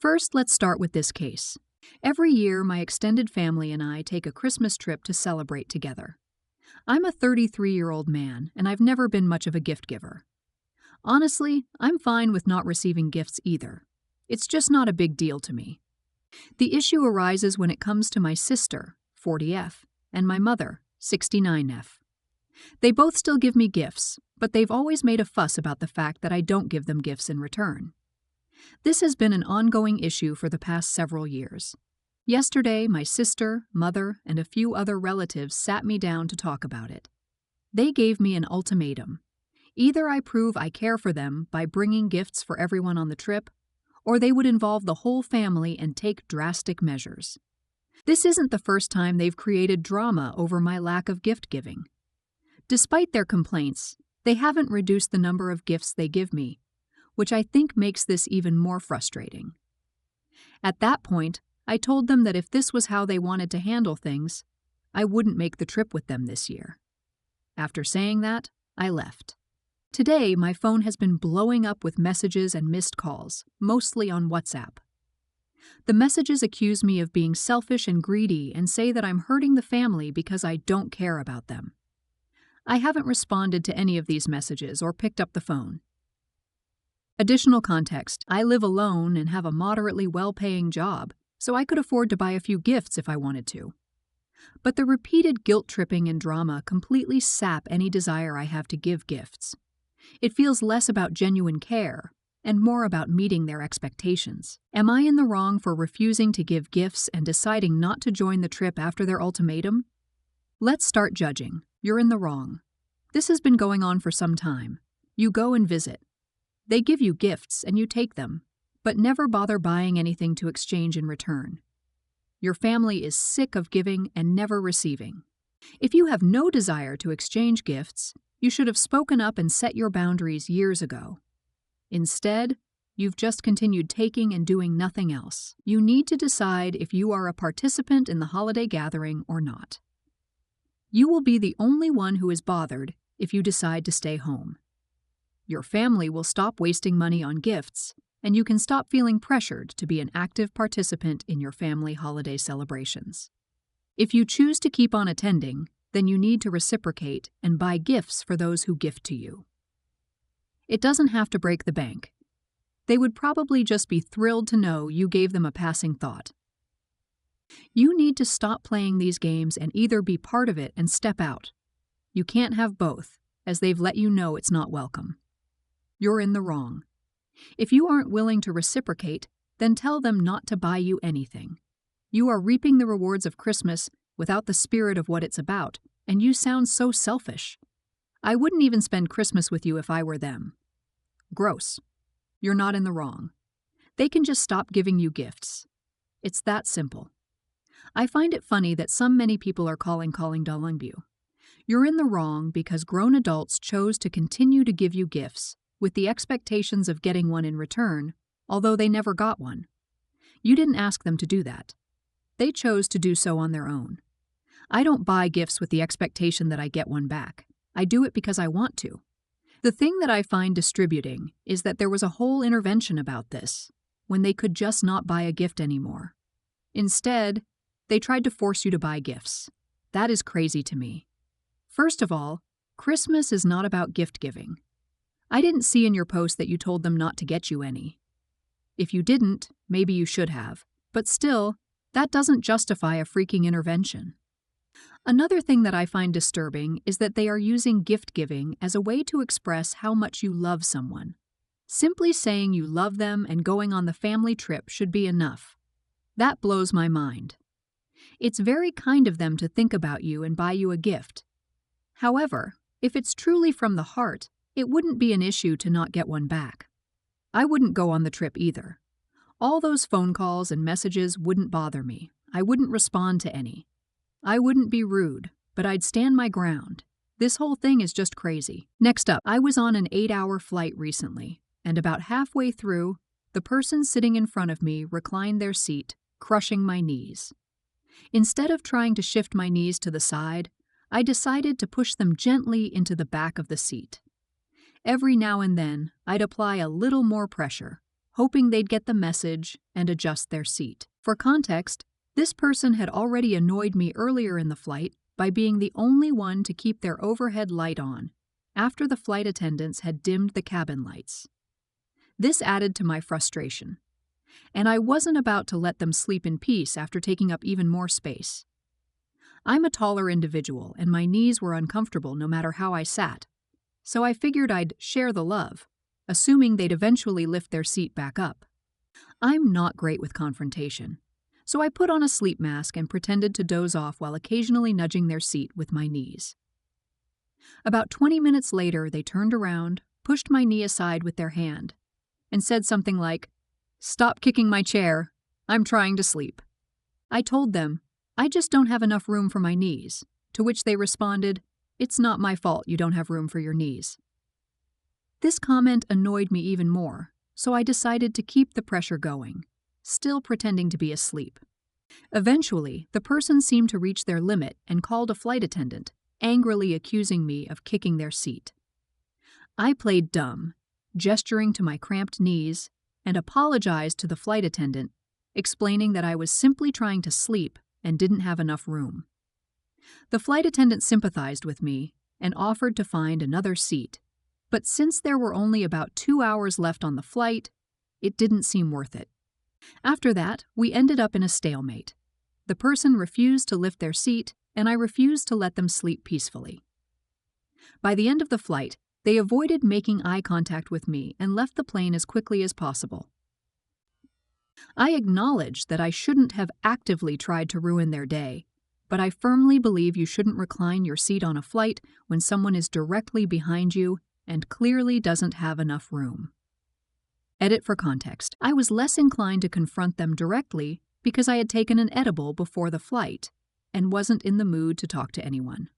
First, let's start with this case. Every year, my extended family and I take a Christmas trip to celebrate together. I'm a 33-year-old man, and I've never been much of a gift giver. Honestly, I'm fine with not receiving gifts either. It's just not a big deal to me. The issue arises when it comes to my sister, 40F, and my mother, 69F. They both still give me gifts, but they've always made a fuss about the fact that I don't give them gifts in return. This has been an ongoing issue for the past several years. Yesterday, my sister, mother, and a few other relatives sat me down to talk about it. They gave me an ultimatum. Either I prove I care for them by bringing gifts for everyone on the trip, or they would involve the whole family and take drastic measures. This isn't the first time they've created drama over my lack of gift giving. Despite their complaints, they haven't reduced the number of gifts they give me, which I think makes this even more frustrating. At that point, I told them that if this was how they wanted to handle things, I wouldn't make the trip with them this year. After saying that, I left. Today, my phone has been blowing up with messages and missed calls, mostly on WhatsApp. The messages accuse me of being selfish and greedy and say that I'm hurting the family because I don't care about them. I haven't responded to any of these messages or picked up the phone. Additional context: I live alone and have a moderately well-paying job, so I could afford to buy a few gifts if I wanted to. But the repeated guilt-tripping and drama completely sap any desire I have to give gifts. It feels less about genuine care and more about meeting their expectations. Am I in the wrong for refusing to give gifts and deciding not to join the trip after their ultimatum? Let's start judging. You're in the wrong. This has been going on for some time. You go and visit. They give you gifts and you take them, but never bother buying anything to exchange in return. Your family is sick of giving and never receiving. If you have no desire to exchange gifts, you should have spoken up and set your boundaries years ago. Instead, you've just continued taking and doing nothing else. You need to decide if you are a participant in the holiday gathering or not. You will be the only one who is bothered if you decide to stay home. Your family will stop wasting money on gifts, and you can stop feeling pressured to be an active participant in your family holiday celebrations. If you choose to keep on attending, then you need to reciprocate and buy gifts for those who gift to you. It doesn't have to break the bank. They would probably just be thrilled to know you gave them a passing thought. You need to stop playing these games and either be part of it and step out. You can't have both, as they've let you know it's not welcome. You're in the wrong. If you aren't willing to reciprocate, then tell them not to buy you anything. You are reaping the rewards of Christmas without the spirit of what it's about, and you sound so selfish. I wouldn't even spend Christmas with you if I were them. Gross. You're not in the wrong. They can just stop giving you gifts. It's that simple. I find it funny that many people are calling Dalungbu. You're in the wrong because grown adults chose to continue to give you gifts with the expectations of getting one in return, although they never got one. You didn't ask them to do that. They chose to do so on their own. I don't buy gifts with the expectation that I get one back. I do it because I want to. The thing that I find distributing is that there was a whole intervention about this, when they could just not buy a gift anymore. Instead, they tried to force you to buy gifts. That is crazy to me. First of all, Christmas is not about gift giving. I didn't see in your post that you told them not to get you any. If you didn't, maybe you should have, but still, that doesn't justify a freaking intervention. Another thing that I find disturbing is that they are using gift giving as a way to express how much you love someone. Simply saying you love them and going on the family trip should be enough. That blows my mind. It's very kind of them to think about you and buy you a gift. However, if it's truly from the heart, it wouldn't be an issue to not get one back. I wouldn't go on the trip either. All those phone calls and messages wouldn't bother me. I wouldn't respond to any. I wouldn't be rude, but I'd stand my ground. This whole thing is just crazy. Next up, I was on an 8-hour flight recently, and about halfway through, the person sitting in front of me reclined their seat, crushing my knees. Instead of trying to shift my knees to the side, I decided to push them gently into the back of the seat. Every now and then, I'd apply a little more pressure, hoping they'd get the message and adjust their seat. For context, this person had already annoyed me earlier in the flight by being the only one to keep their overhead light on after the flight attendants had dimmed the cabin lights. This added to my frustration, and I wasn't about to let them sleep in peace after taking up even more space. I'm a taller individual, and my knees were uncomfortable no matter how I sat, so I figured I'd share the love, assuming they'd eventually lift their seat back up. I'm not great with confrontation, so I put on a sleep mask and pretended to doze off while occasionally nudging their seat with my knees. About 20 minutes later, they turned around, pushed my knee aside with their hand, and said something like, "Stop kicking my chair. I'm trying to sleep." I told them, "I just don't have enough room for my knees," to which they responded, "It's not my fault you don't have room for your knees." This comment annoyed me even more, so I decided to keep the pressure going, still pretending to be asleep. Eventually, the person seemed to reach their limit and called a flight attendant, angrily accusing me of kicking their seat. I played dumb, gesturing to my cramped knees, and apologized to the flight attendant, explaining that I was simply trying to sleep and didn't have enough room. The flight attendant sympathized with me and offered to find another seat, but since there were only about 2 hours left on the flight, it didn't seem worth it. After that, we ended up in a stalemate. The person refused to lift their seat, and I refused to let them sleep peacefully. By the end of the flight, they avoided making eye contact with me and left the plane as quickly as possible. I acknowledge that I shouldn't have actively tried to ruin their day, but I firmly believe you shouldn't recline your seat on a flight when someone is directly behind you and clearly doesn't have enough room. Edit for context. I was less inclined to confront them directly because I had taken an edible before the flight and wasn't in the mood to talk to anyone.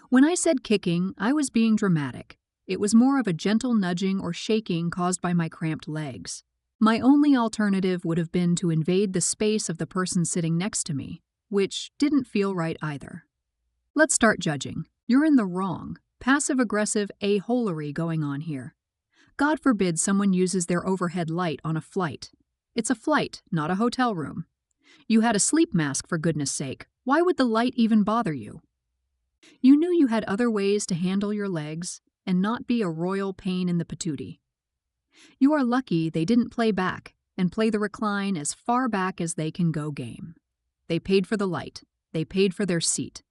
When I said kicking, I was being dramatic. It was more of a gentle nudging or shaking caused by my cramped legs. My only alternative would have been to invade the space of the person sitting next to me, which didn't feel right either. Let's start judging. You're in the wrong. Passive-aggressive a-holery going on here. God forbid someone uses their overhead light on a flight. It's a flight, not a hotel room. You had a sleep mask, for goodness sake. Why would the light even bother you? You knew you had other ways to handle your legs and not be a royal pain in the patootie. You are lucky they didn't play back and play the recline as far back as they can go game. They paid for the light. They paid for their seat.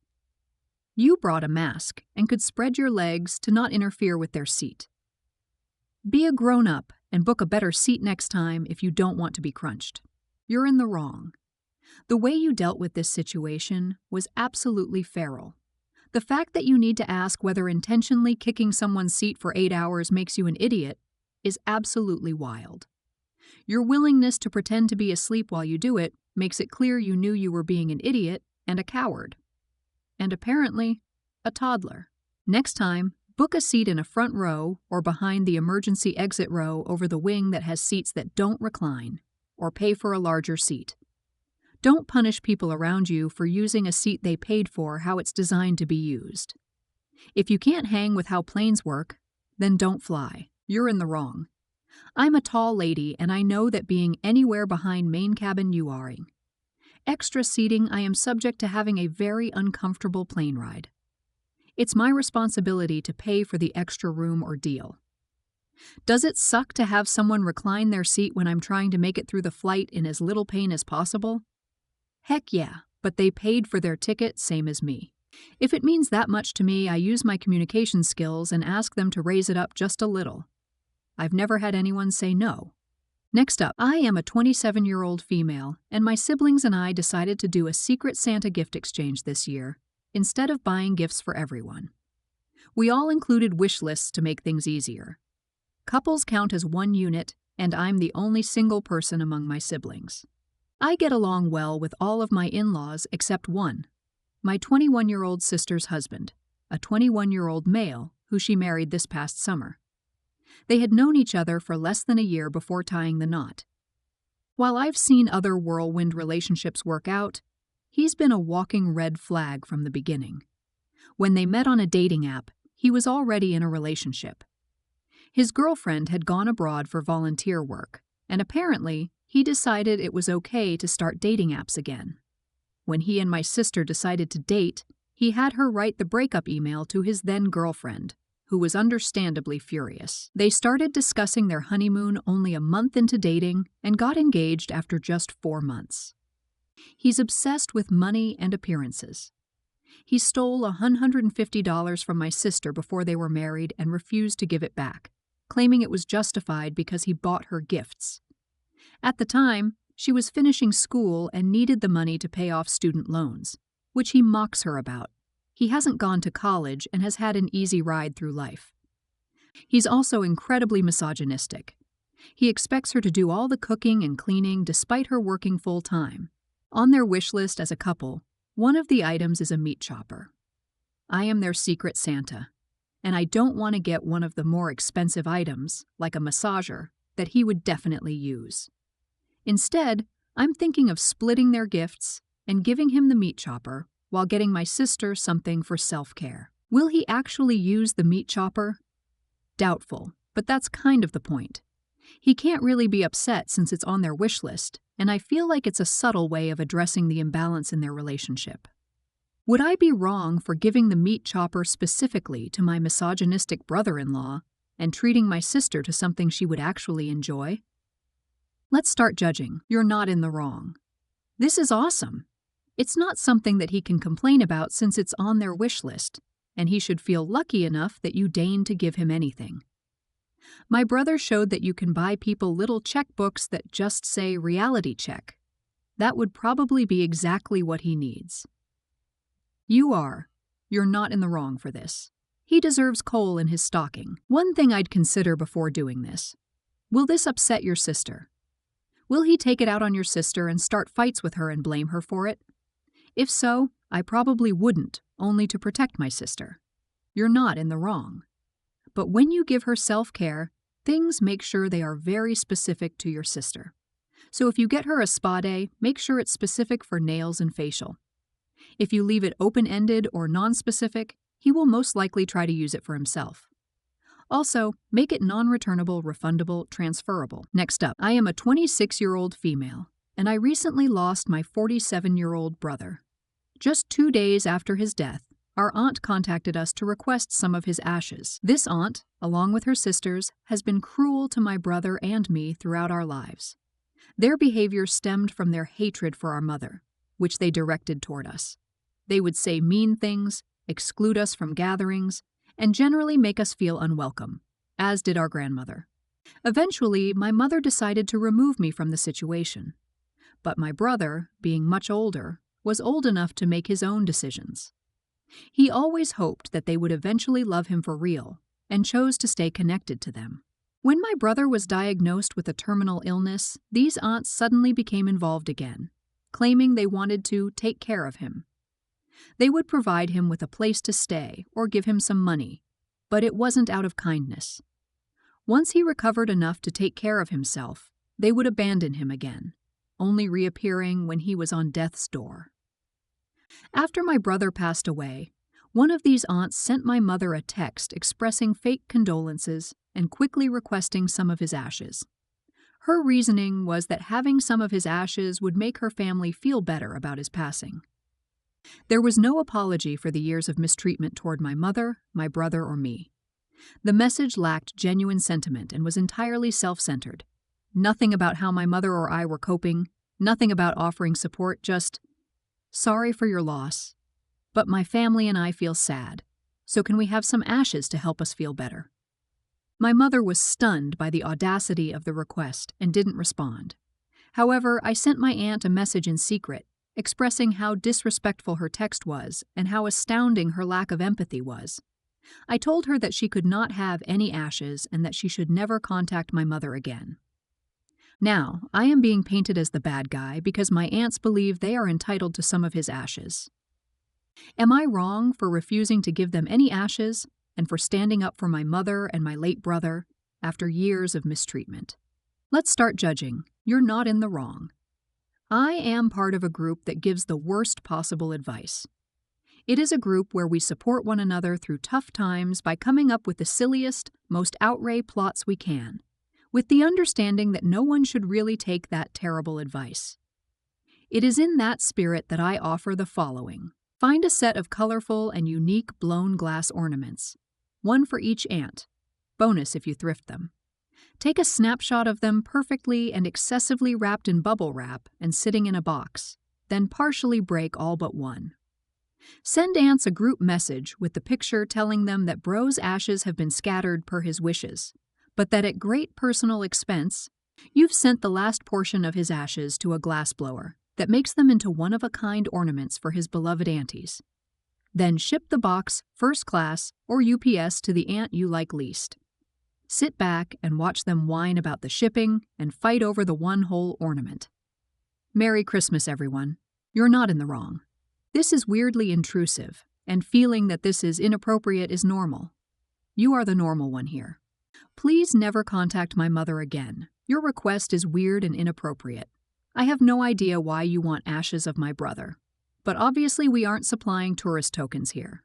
You brought a mask and could spread your legs to not interfere with their seat. Be a grown-up and book a better seat next time if you don't want to be crunched. You're in the wrong. The way you dealt with this situation was absolutely feral. The fact that you need to ask whether intentionally kicking someone's seat for 8 hours makes you an idiot is absolutely wild. Your willingness to pretend to be asleep while you do it makes it clear you knew you were being an idiot and a coward. And apparently, a toddler. Next time, book a seat in a front row or behind the emergency exit row over the wing that has seats that don't recline, or pay for a larger seat. Don't punish people around you for using a seat they paid for how it's designed to be used. If you can't hang with how planes work, then don't fly. You're in the wrong. I'm a tall lady, and I know that being anywhere behind main cabin URing. Extra seating, I am subject to having a very uncomfortable plane ride. It's my responsibility to pay for the extra room ordeal. Does it suck to have someone recline their seat when I'm trying to make it through the flight in as little pain as possible? Heck yeah, but they paid for their ticket same as me. If it means that much to me, I use my communication skills and ask them to raise it up just a little. I've never had anyone say no. Next up, I am a 27-year-old female, and my siblings and I decided to do a secret Santa gift exchange this year, instead of buying gifts for everyone. We all included wish lists to make things easier. Couples count as one unit, and I'm the only single person among my siblings. I get along well with all of my in-laws except one, my 21-year-old sister's husband, a 21-year-old male who she married this past summer. They had known each other for less than a year before tying the knot. While I've seen other whirlwind relationships work out, he's been a walking red flag from the beginning. When they met on a dating app, he was already in a relationship. His girlfriend had gone abroad for volunteer work, and apparently, he decided it was okay to start dating apps again. When he and my sister decided to date, he had her write the breakup email to his then-girlfriend, who was understandably furious. They started discussing their honeymoon only a month into dating and got engaged after just 4 months. He's obsessed with money and appearances. He stole $150 from my sister before they were married and refused to give it back, claiming it was justified because he bought her gifts. At the time, she was finishing school and needed the money to pay off student loans, which he mocks her about. He hasn't gone to college and has had an easy ride through life. He's also incredibly misogynistic. He expects her to do all the cooking and cleaning despite her working full-time. On their wish list as a couple, one of the items is a meat chopper. I am their secret Santa, and I don't want to get one of the more expensive items, like a massager, that he would definitely use. Instead, I'm thinking of splitting their gifts and giving him the meat chopper while getting my sister something for self-care. Will he actually use the meat chopper? Doubtful, but that's kind of the point. He can't really be upset since it's on their wish list, and I feel like it's a subtle way of addressing the imbalance in their relationship. Would I be wrong for giving the meat chopper specifically to my misogynistic brother-in-law and treating my sister to something she would actually enjoy? Let's start judging. You're not in the wrong. This is awesome. It's not something that he can complain about since it's on their wish list, and he should feel lucky enough that you deign to give him anything. My brother showed that you can buy people little checkbooks that just say reality check. That would probably be exactly what he needs. You're not in the wrong for this. He deserves coal in his stocking. One thing I'd consider before doing this. Will this upset your sister? Will he take it out on your sister and start fights with her and blame her for it? If so, I probably wouldn't, only to protect my sister. You're not in the wrong. But when you give her self-care, things make sure they are very specific to your sister. So if you get her a spa day, make sure it's specific for nails and facial. If you leave it open-ended or non-specific, he will most likely try to use it for himself. Also, make it non-returnable, refundable, transferable. Next up, I am a 26-year-old female, and I recently lost my 47-year-old brother. Just 2 days after his death, our aunt contacted us to request some of his ashes. This aunt, along with her sisters, has been cruel to my brother and me throughout our lives. Their behavior stemmed from their hatred for our mother, which they directed toward us. They would say mean things, exclude us from gatherings, and generally make us feel unwelcome, as did our grandmother. Eventually, my mother decided to remove me from the situation. But my brother, being much older, was old enough to make his own decisions. He always hoped that they would eventually love him for real, and chose to stay connected to them. When my brother was diagnosed with a terminal illness, these aunts suddenly became involved again, claiming they wanted to take care of him. They would provide him with a place to stay or give him some money, but it wasn't out of kindness. Once he recovered enough to take care of himself, they would abandon him again, only reappearing when he was on death's door. After my brother passed away, one of these aunts sent my mother a text expressing fake condolences and quickly requesting some of his ashes. Her reasoning was that having some of his ashes would make her family feel better about his passing. There was no apology for the years of mistreatment toward my mother, my brother, or me. The message lacked genuine sentiment and was entirely self-centered. Nothing about how my mother or I were coping, nothing about offering support, just, "Sorry for your loss, but my family and I feel sad, so can we have some ashes to help us feel better?" My mother was stunned by the audacity of the request and didn't respond. However, I sent my aunt a message in secret, expressing how disrespectful her text was and how astounding her lack of empathy was. I told her that she could not have any ashes and that she should never contact my mother again. Now, I am being painted as the bad guy because my aunts believe they are entitled to some of his ashes. Am I wrong for refusing to give them any ashes and for standing up for my mother and my late brother after years of mistreatment? Let's start judging. You're not in the wrong. I am part of a group that gives the worst possible advice. It is a group where we support one another through tough times by coming up with the silliest, most outrage plots we can. with the understanding that no one should really take that terrible advice. It is in that spirit that I offer the following. Find a set of colorful and unique blown glass ornaments, one for each aunt. Bonus if you thrift them. Take a snapshot of them perfectly and excessively wrapped in bubble wrap and sitting in a box, then partially break all but one. Send aunts a group message with the picture telling them that bro's ashes have been scattered per his wishes, but that at great personal expense, you've sent the last portion of his ashes to a glassblower that makes them into one-of-a-kind ornaments for his beloved aunties. Then ship the box first class or UPS to the aunt you like least. Sit back and watch them whine about the shipping and fight over the one whole ornament. Merry Christmas, everyone. You're not in the wrong. This is weirdly intrusive, and feeling that this is inappropriate is normal. You are the normal one here. Please never contact my mother again. Your request is weird and inappropriate. I have no idea why you want ashes of my brother, but obviously we aren't supplying tourist tokens here.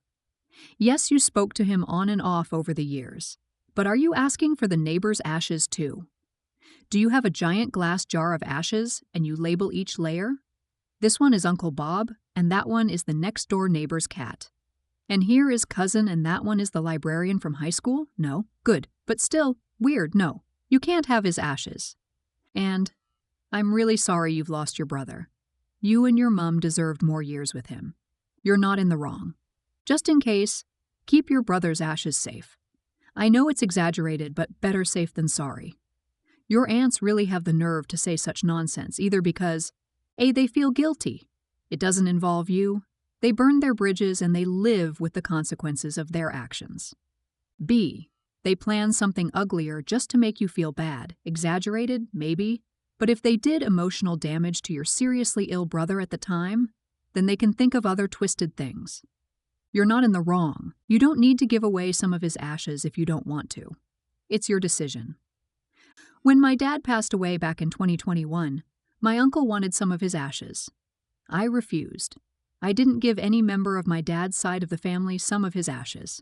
Yes, you spoke to him on and off over the years, but are you asking for the neighbor's ashes too? Do you have a giant glass jar of ashes and you label each layer? This one is Uncle Bob, and that one is the next-door neighbor's cat. And here is cousin, and that one is the librarian from high school? No? Good. But still, weird, no. You can't have his ashes. And I'm really sorry you've lost your brother. You and your mom deserved more years with him. You're not in the wrong. Just in case, keep your brother's ashes safe. I know it's exaggerated, but better safe than sorry. Your aunts really have the nerve to say such nonsense, either because A, they feel guilty. It doesn't involve you. They burn their bridges and they live with the consequences of their actions. B, they plan something uglier just to make you feel bad. Exaggerated, maybe. But if they did emotional damage to your seriously ill brother at the time, then they can think of other twisted things. You're not in the wrong. You don't need to give away some of his ashes if you don't want to. It's your decision. When my dad passed away back in 2021, my uncle wanted some of his ashes. I refused. I didn't give any member of my dad's side of the family some of his ashes.